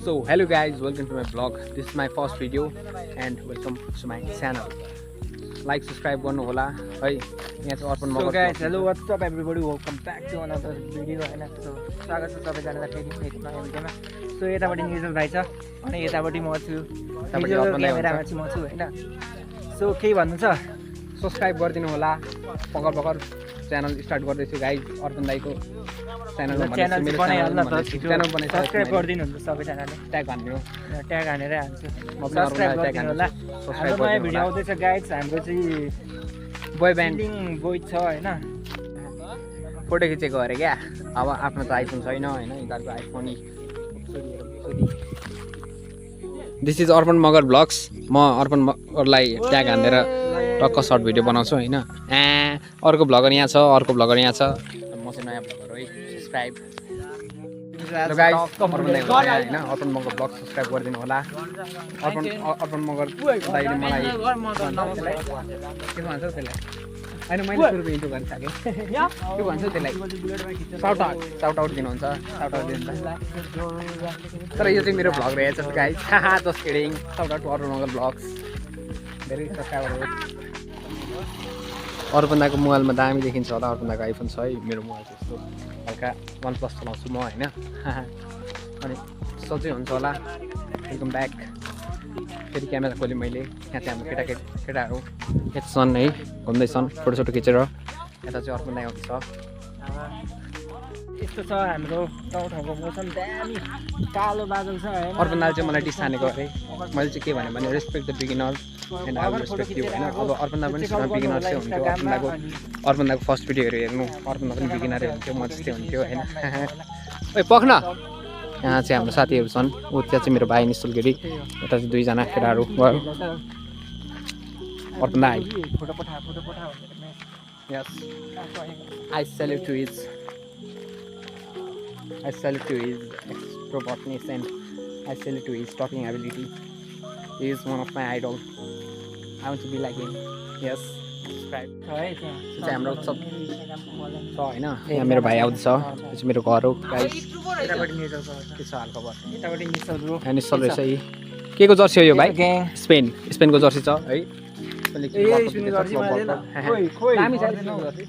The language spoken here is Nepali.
So hello guys, welcome to my vlog. This is my first video and welcome to my channel. Like, subscribe गर्नु होला है। यहाँ चाहिँ अर्पण Magar. So guys, hello, what's up everybody? Welcome back to another video हैन। So स्वागत छ सबैजनालाई फेरि नयाँ भिडियोमा। So यतापट्टि निजल भाइ छ अनि यतापट्टि म छु। क्यामेरामा चाहिँ म छु हैन। So के भन्नु छ? सब्स्क्राइब गरिदिनु होला। पगर च्यानल स्टार्ट गर्दैछु गाइज। अर्पण दाइको च्यानल बनाइहाल्नु न त। च्यानल बनाइ सब्स्क्राइब गरिदिनु हुन्छ सबैजनाले। ट्याग हान्दिनु। ट्याग हानेरै हान्छु। म पनि सब्स्क्राइब ट्याग गरिदिनु होला। सब्स्क्राइब नयाँ भिडियो आउँदैछ गाइज। हाम्रो चाहिँ बोय ब्यान्ड बोय छ हैन। फोटो खिचेको अरे क्या। अब आफ्नो त आइफोन छैन हैन, यिनीहरुको iPhone this is Arpan Magar blogs. म अर्पण मगरलाई ट्याग हानेर टक्क सर्ट भिडियो बनाउँछु हैन। अर्को भ्लगर यहाँ छ, अर्को भ्लगर यहाँ छ। म चाहिँ नयाँ भ्लगर हो है। सब्स्क्राइब हैन। अर्पण मगर ब्लग सब्स्क्राइब गरिदिनु होला। अर्पण मगर दाइले मलाई के भन्छ त्यसलाई? हैन मैले सुरुको इन्ट्रो गरिसकेँ। के भन्छ त्यसलाई? साउट आउट दिनुहुन्छ। साउट आउट दिनुहुन्छ। तर यो चाहिँ मेरो भ्लग रहेछ guys. Just kidding. Shout out to Arpan Magar blogs. धेरै सब्स्क्राइबरहरु। अर्पण दाको मोबाइलमा दामी देखिन्छ होला। अर्पण दाको आइफोन छ है। मेरो मोबाइल चाहिँ यस्तो हल्का OnePlus चलाउँछु म हैन। अनि सजिलो हुन्छ होला। Welcome back. फेरि क्यामेरा खोलेँ मैले। यहाँ चाहिँ हाम्रो केटाहरू यताछन् है, घुम्दैछन् फोटो खिचेर। यता चाहिँ अर्पण दाइ आउँदैछ। यस्तो छ हाम्रो गाउँठाउँको मौसम दामी कालो बादल छ हैन। अर्पण दाले चाहिँ मलाई डिस हानेको अरे। मैले चाहिँ के भने respect the beginners and I will respect you हैन। अब अर्पण दा पनि बिगिनर चाहिँ हुन्थ्यो। अर्पण दाको फर्स्ट भिडियोहरू हेर्नु। अर्पण दा पनि बिगिनरै हुन्थ्यो, म जस्तै हुन्थ्यो हैन। ओइ पख्न। यहाँ चाहिँ हाम्रो साथीहरू छन्। ऊ त्यहाँ चाहिँ मेरो भाइ निश्चल गिरी। यता चाहिँ दुईजना केटाहरू भयो। अर्पण दा फोटो पठा। यस I salute to his extrovertness and I salute to his talking ability. He is one of my idol. I want to be like him. Yes. Subscribe. चाहिँ हाम्रो सब छ हैन। यहाँ मेरो भाइ आउँदैछ। यो चाहिँ मेरो घर हो गाइस। यतापट्टि निजल छ। के छ हाल खबर? यतापट्टि निजल ब्रो। यहाँ निश्चल रहेछ यी। के को जर्सी हो यो भाइ? स्पेनको जर्सी छ है। स्पेनको जर्सी मालेन। खोइ दामी छ स्पेनको जर्सी।